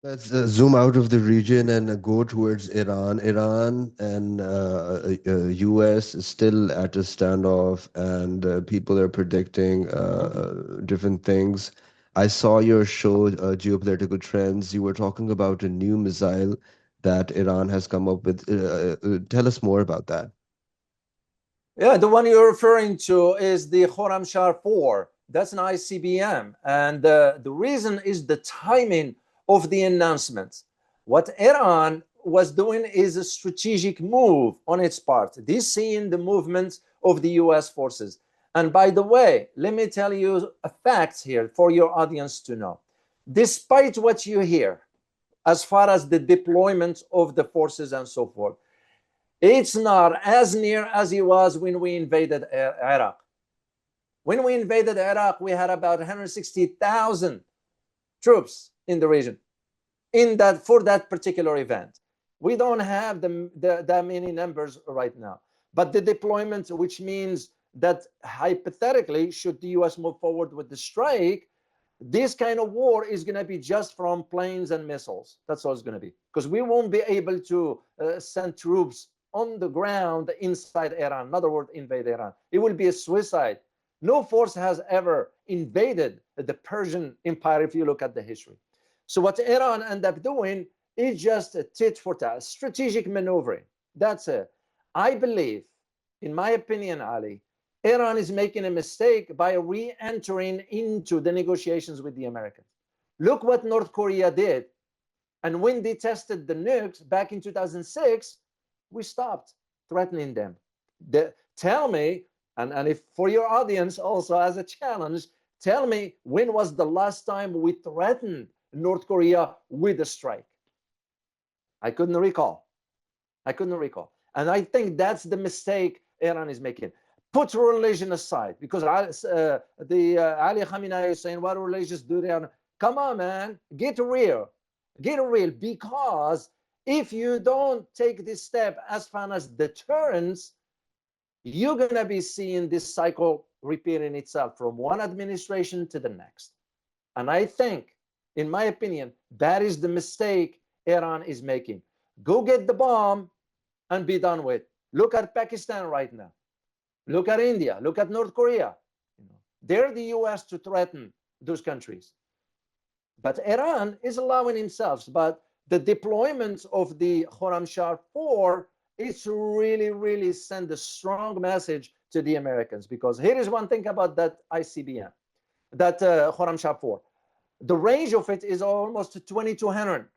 Let's zoom out of the region and go towards Iran. Iran and US is still at a standoff, and people are predicting different things. I saw your show, Geopolitical Trends. You were talking about a new missile that Iran has come up with. Tell us more about that. Yeah, the one you're referring to is the Khorramshahr 4. That's an ICBM. And the reason is the timing of the announcement. What Iran was doing is a strategic move on its part. This seeing the movement of the US forces. And by the way, let me tell you a fact here for your audience to know. Despite what you hear, as far as the deployment of the forces and so forth, it's not as near as it was when we invaded Iraq. When we invaded Iraq, we had about 160,000 troops in the region for that particular event. We don't have that many numbers right now. But the deployment, which means that hypothetically, should the US move forward with the strike, this kind of war is going to be just from planes and missiles. That's all it's going to be. Because we won't be able to send troops on the ground inside Iran. In other words, invade Iran. It will be a suicide. No force has ever invaded the Persian Empire if you look at the history. So what Iran ended up doing is just a tit for tat, strategic maneuvering. That's it. I believe, in my opinion, Ali, Iran is making a mistake by re-entering into the negotiations with the Americans. Look what North Korea did. And when they tested the nukes back in 2006, we stopped threatening them. Tell me, and if for your audience also as a challenge, tell me when was the last time we threatened North Korea with a strike? I couldn't recall. And I think that's the mistake Iran is making. Put religion aside, because Ali Khamenei is saying, what religions do they have? Come on, man, get real, because if you don't take this step as far as deterrence, you're going to be seeing this cycle repeating itself from one administration to the next. And I think, in my opinion, that is the mistake Iran is making. Go get the bomb and be done with. Look at Pakistan right now. Look at India. Look at North Korea. They're the US to threaten those countries. But Iran is allowing himself. But the deployment of the Khorramshahr 4 is really, really send a strong message to the Americans. Because here is one thing about that ICBM, that Khorramshahr 4. The range of it is almost 2,200.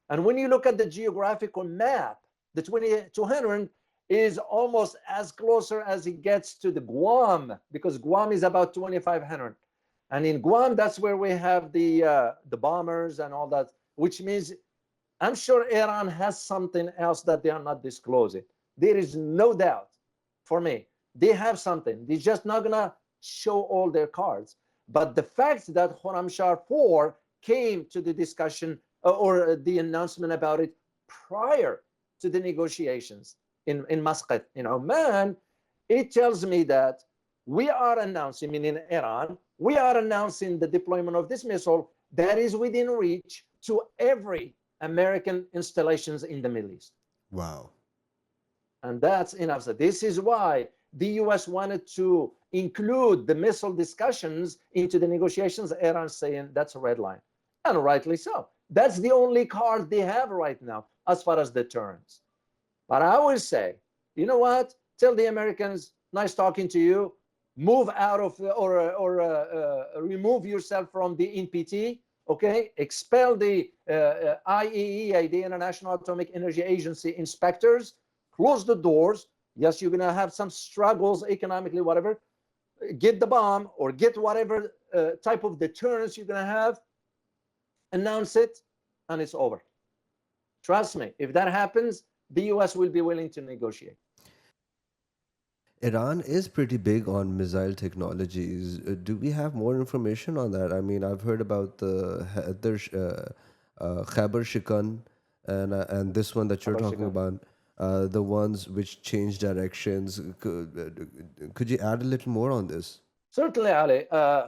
And when you look at the geographical map, the 2,200 is almost as closer as it gets to the Guam, because Guam is about 2,500. And in Guam, that's where we have the bombers and all that, which means I'm sure Iran has something else that they are not disclosing. There is no doubt for me. They have something. They're just not going to show all their cards. But the fact that Khorramshahr 4 came to the discussion or the announcement about it prior to the negotiations in Muscat, in Oman, it tells me that we are announcing, meaning Iran, we are announcing the deployment of this missile that is within reach to every American installations in the Middle East. Wow. And that's enough. So this is why the US wanted to include the missile discussions into the negotiations. Iran saying that's a red line. And rightly so. That's the only card they have right now as far as deterrence. But I always say, you know what? Tell the Americans, nice talking to you. Move out of or remove yourself from the NPT. Okay, expel the IAEA, the International Atomic Energy Agency inspectors. Close the doors. Yes, you're gonna have some struggles economically, whatever. Get the bomb or get whatever type of deterrence you're gonna have. Announce it, and it's over. Trust me, if that happens, the US will be willing to negotiate. Iran is pretty big on missile technologies. Do we have more information on that? I mean, I've heard about the Khyber Shikan and this one that you're talking about, the ones which change directions. Could you add a little more on this? Certainly, Ali.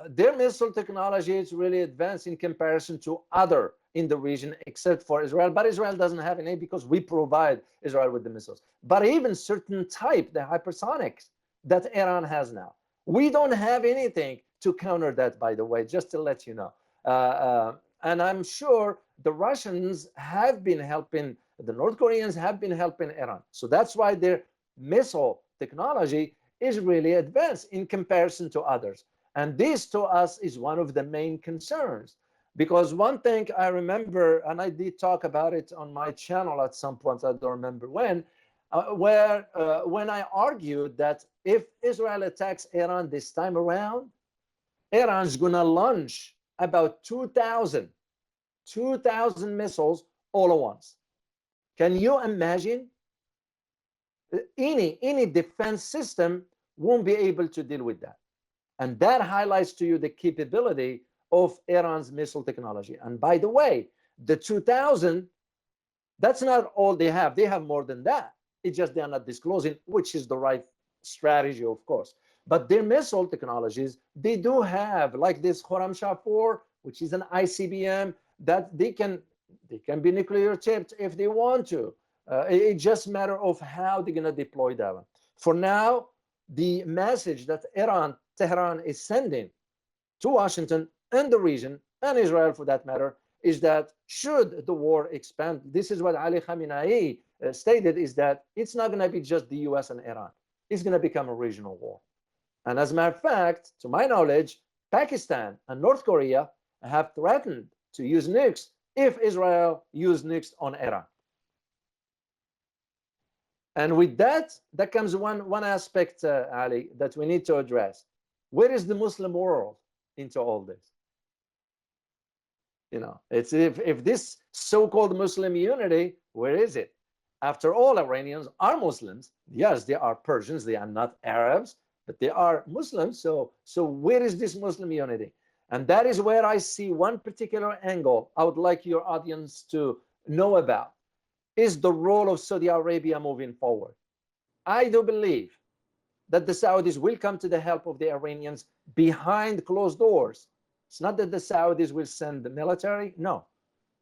Their missile technology is really advanced in comparison to other in the region except for Israel. But Israel doesn't have any because we provide Israel with the missiles. But even certain type, the hypersonics that Iran has now, we don't have anything to counter that, by the way, just to let you know. And I'm sure the Russians have been helping, the North Koreans have been helping Iran. So that's why their missile technology is really advanced in comparison to others. And this to us is one of the main concerns. Because one thing I remember, and I did talk about it on my channel at some point, I don't remember when, when I argued that if Israel attacks Iran this time around, Iran's going to launch about 2,000 missiles all at once. Can you imagine? Any defense system won't be able to deal with that. And that highlights to you the capability of Iran's missile technology. And by the way, the 2,000, that's not all they have. They have more than that. It's just they're not disclosing, which is the right strategy, of course. But their missile technologies, they do have, like this Khorramshahr 4, which is an ICBM, that they can be nuclear tipped if they want to. It's just a matter of how they're going to deploy that one. For now, the message that Tehran is sending to Washington and the region, and Israel for that matter, is that should the war expand, this is what Ali Khamenei stated, is that it's not going to be just the US and Iran. It's going to become a regional war. And as a matter of fact, to my knowledge, Pakistan and North Korea have threatened to use nukes if Israel used nukes on Iran. And with that comes one aspect, Ali, that we need to address. Where is the Muslim world into all this? You know, it's if this so-called Muslim unity, where is it? After all, Iranians are Muslims. Yes, they are Persians. They are not Arabs, but they are Muslims. So where is this Muslim unity? And that is where I see one particular angle I would like your audience to know about, is the role of Saudi Arabia moving forward. I do believe that the Saudis will come to the help of the Iranians behind closed doors. It's not that the Saudis will send the military. No,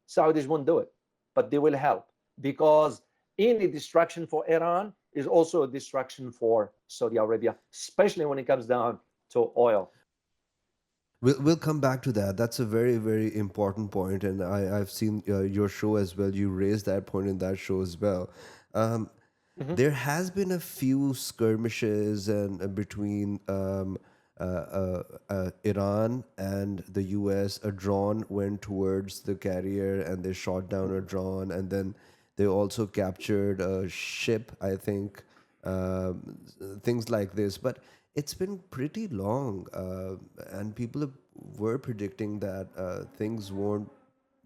Saudis won't do it, but they will help, because any destruction for Iran is also a destruction for Saudi Arabia, especially when it comes down to oil. We'll come back to that. That's a very, very important point, and I've seen your show as well. You raised that point in that show as well. Um, Mhm. there has been a few skirmishes and between Iran and the U.S. A drone went towards the carrier, and they shot down a drone, and then they also captured a ship, I think, things like this. But it's been pretty long, and people were predicting that things won't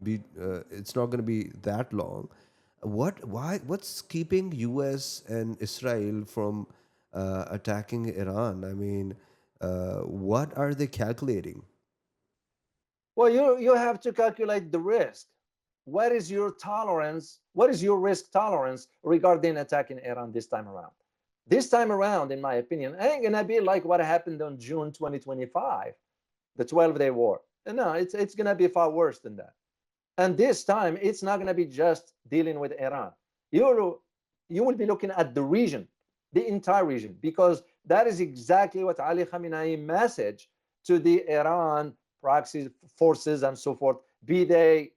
be. It's not going to be that long. What's keeping U.S. and Israel from attacking Iran? I mean, what are they calculating? Well, you have to calculate the risk. What is your tolerance? What is your risk tolerance regarding attacking Iran this time around? This time around, in my opinion, ain't gonna be like what happened on June 2025, the 12-day war. No, it's gonna be far worse than that. And this time, it's not gonna be just dealing with Iran. You will be looking at the region, the entire region, because that is exactly what Ali Khamenei message to the Iran proxy forces and so forth, be they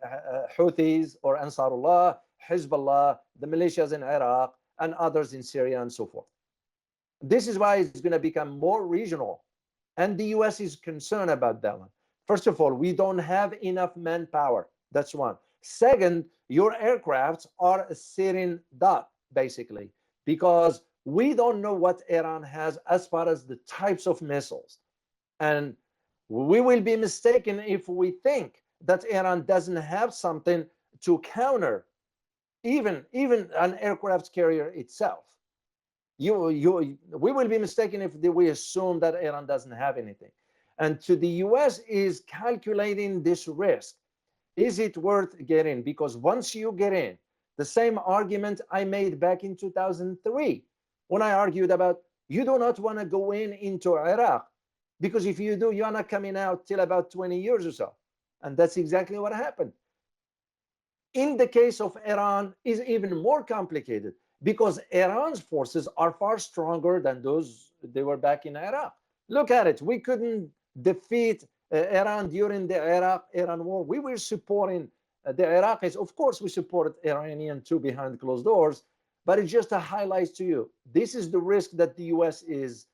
Houthis or Ansarullah, Hezbollah, the militias in Iraq, and others in Syria and so forth. This is why it's going to become more regional. And the US is concerned about that one. First of all, we don't have enough manpower. That's one. Second, your aircrafts are a sitting duck, basically, because we don't know what Iran has as far as the types of missiles. And we will be mistaken if we think that Iran doesn't have something to counter even an aircraft carrier itself. We will be mistaken if we assume that Iran doesn't have anything. And to the US is calculating this risk. Is it worth getting? Because once you get in, the same argument I made back in 2003 when I argued about you do not want to go into Iraq, because if you do, you're not coming out till about 20 years or so. And that's exactly what happened. In the case of Iran, is even more complicated because Iran's forces are far stronger than those they were back in Iraq. Look at it. We couldn't defeat Iran during the Iraq-Iran war. We were supporting the Iraqis. Of course, we supported Iranian too behind closed doors, but it just highlights to you, this is the risk that the US is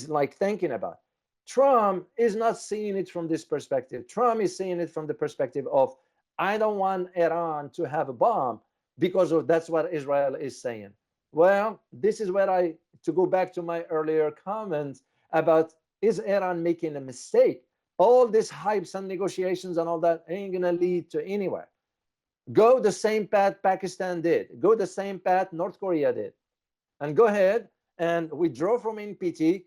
like thinking about. Trump is not seeing it from this perspective. Trump is seeing it from the perspective of, I don't want Iran to have a bomb because of that's what Israel is saying. Well, this is where to go back to my earlier comments about, is Iran making a mistake? All these hypes and negotiations and all that ain't gonna lead to anywhere. Go the same path Pakistan did. Go the same path North Korea did. And go ahead and withdraw from NPT,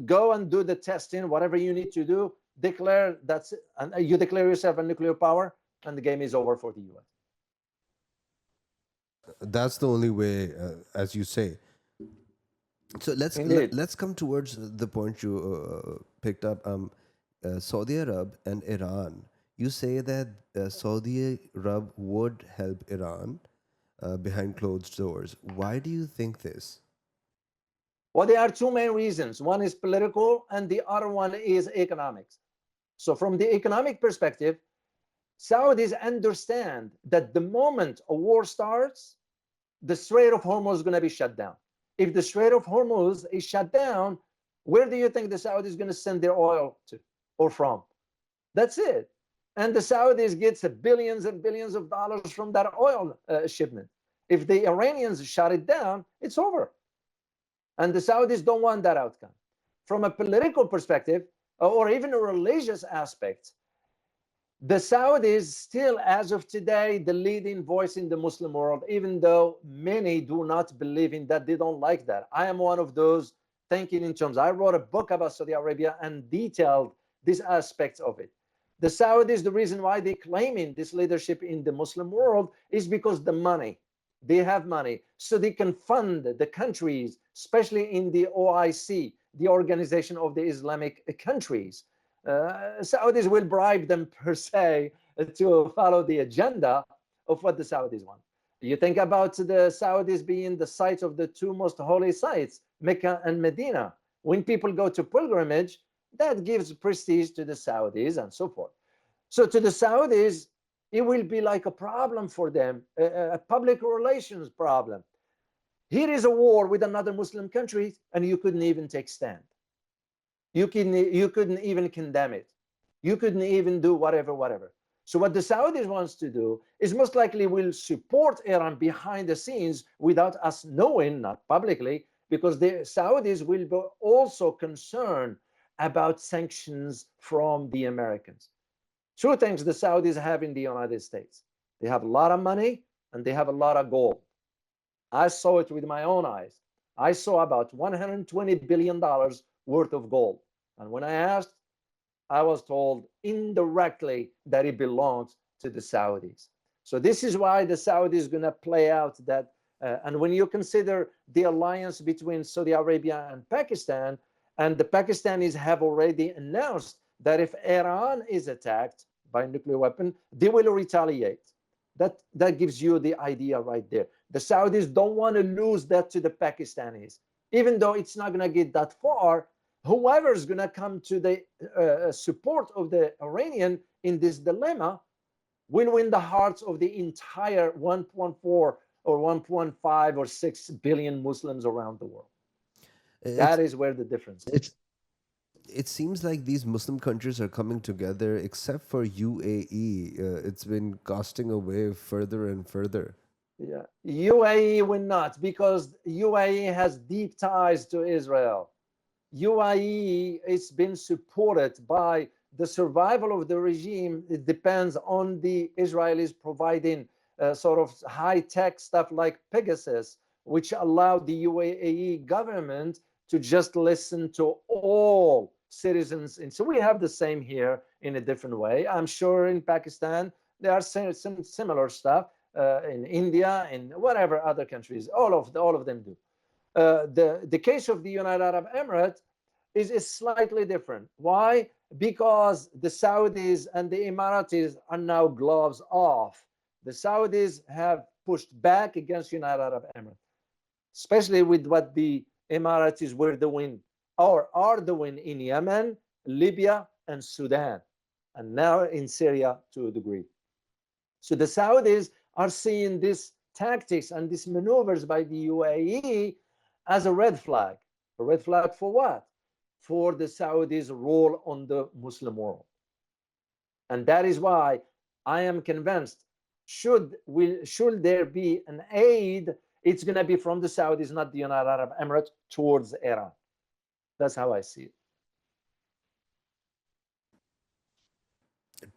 go and do the testing, whatever you need to do, declare that's it, and you declare yourself a nuclear power, and the game is over for the US. That's the only way, as you say. So Indeed. let's come towards the point you picked up. Saudi Arab and Iran. You say that Saudi Arab would help Iran behind closed doors. Why do you think this? Well, there are two main reasons. One is political, and the other one is economics. So, from the economic perspective, Saudis understand that the moment a war starts, the Strait of Hormuz is going to be shut down. If the Strait of Hormuz is shut down, where do you think the Saudis are going to send their oil to or from? That's it. And the Saudis get billions and billions of dollars from that oil shipment. If the Iranians shut it down, it's over. And the Saudis don't want that outcome. From a political perspective, or even a religious aspect, the Saudis still, as of today, the leading voice in the Muslim world, even though many do not believe in that, they don't like that. I am one of those thinking in terms. I wrote a book about Saudi Arabia and detailed these aspects of it. The Saudis, the reason why they're claiming this leadership in the Muslim world is because the money. They have money, so they can fund the countries, especially in the OIC, the Organization of the Islamic Countries. Saudis will bribe them per se to follow the agenda of what the Saudis want. You think about the Saudis being the sites of the two most holy sites, Mecca and Medina. When people go to pilgrimage, that gives prestige to the Saudis and so forth. So to the Saudis, it will be like a problem for them, a public relations problem. Here is a war with another Muslim country, and you couldn't even take stand. You couldn't even condemn it. You couldn't even do whatever. So what the Saudis wants to do is most likely will support Iran behind the scenes without us knowing, not publicly, because the Saudis will be also concerned about sanctions from the Americans. Two things the Saudis have in the United States. They have a lot of money and they have a lot of gold. I saw it with my own eyes. I saw about $120 billion worth of gold. And when I asked, I was told indirectly that it belongs to the Saudis. So this is why the Saudis are going to play out that. And when you consider the alliance between Saudi Arabia and Pakistan, and the Pakistanis have already announced that if Iran is attacked by a nuclear weapon, they will retaliate. That gives you the idea right there. The Saudis don't want to lose that to the Pakistanis. Even though it's not going to get that far, whoever is going to come to the support of the Iranian in this dilemma will win the hearts of the entire 1.4 or 1.5 or 6 billion Muslims around the world. It's That is where the difference is. it's it seems like these Muslim countries are coming together, except for UAE. It's been casting away further and further. Yeah, UAE will not, because UAE has deep ties to Israel. UAE is been supported by the survival of the regime. It depends on the Israelis providing sort of high-tech stuff like Pegasus, which allowed the UAE government to just listen to all citizens. And so we have the same here in a different way. I'm sure in Pakistan there are some similar stuff. In India, in whatever other countries, all of them do. The case of the United Arab Emirates is slightly different. Why? Because the Saudis and the Emiratis are now gloves off. the Saudis have pushed back against United Arab Emirates, especially with what the Emiratis were doing or are doing in Yemen, Libya, and Sudan, and now in Syria to a degree. So the Saudis are seeing these tactics and these maneuvers by the UAE as a red flag. A red flag for what? For the Saudis' role on the Muslim world. And that is why I am convinced should there be an aid, it's going to be from the Saudis, not the United Arab Emirates, towards Iran. That's how I see it.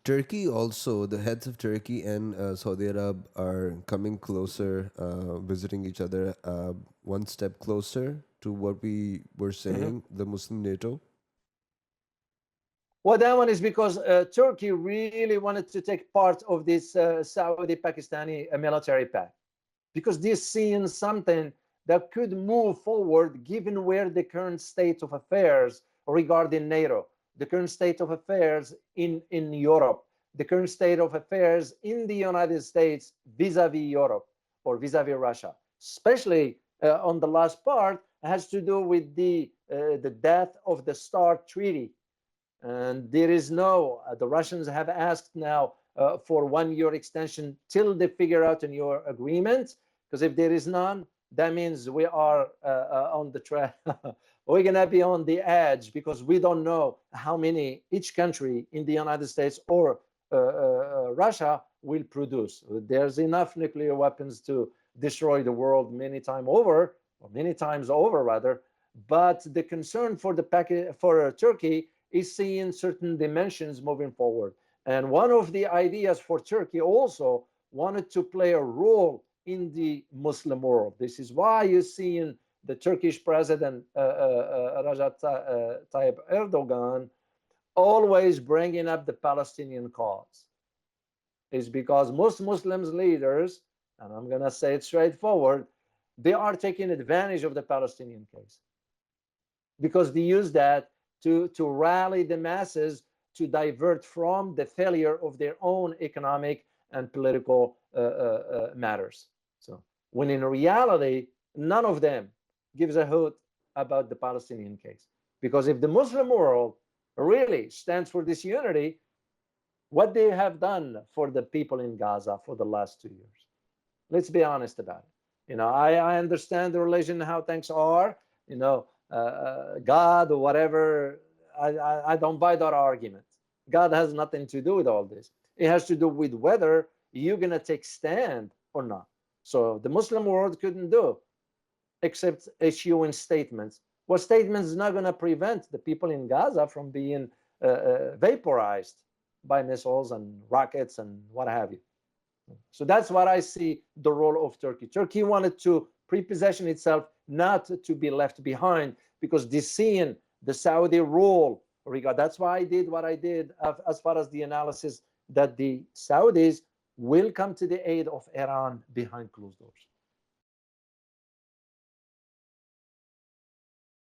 Turkey also, the heads of Turkey and Saudi Arab are coming closer, visiting each other one step closer to what we were Mm-hmm. saying, the Muslim NATO. Well, that one is because Turkey really wanted to take part of this Saudi-Pakistani military pact, because they're seeing something that could move forward given where the current state of affairs regarding NATO, the current state of affairs in Europe, the current state of affairs in the United States vis-a-vis Europe or vis-a-vis Russia, especially on the last part, has to do with the death of the START treaty. And there is no, the Russians have asked now for 1 year extension till they figure out a new agreement. Because if there is none, that means we are on the track. We're going to be on the edge because we don't know how many each country in the United States or Russia will produce. There's enough nuclear weapons to destroy the world many times over, or many times over rather. But the concern for for Turkey is seeing certain dimensions moving forward. And one of the ideas for Turkey also wanted to play a role in the Muslim world. This is why you're seeing the Turkish president Recep Tayyip Erdogan always bringing up the Palestinian cause. Is because most Muslims leaders, and I'm going to say it straightforward, they are taking advantage of the Palestinian case because they use that to rally the masses to divert from the failure of their own economic and political matters. So, when in reality, none of them gives a hoot about the Palestinian case. Because if the Muslim world really stands for this unity, what they have done for the people in Gaza for the last 2 years, let's be honest about it. I understand the religion, how things are, God or whatever. I don't buy that argument. God has nothing to do with all this. It has to do with whether you're going to take stand or not. So the Muslim world couldn't do except issuing statements. Well, statements is not going to prevent the people in Gaza from being vaporized by missiles and rockets and what have you. So that's what I see the role of Turkey. Turkey wanted to preposition itself, not to be left behind, because they seeing the Saudi role. That's why I did what I did as far as the analysis that the Saudis will come to the aid of Iran behind closed doors.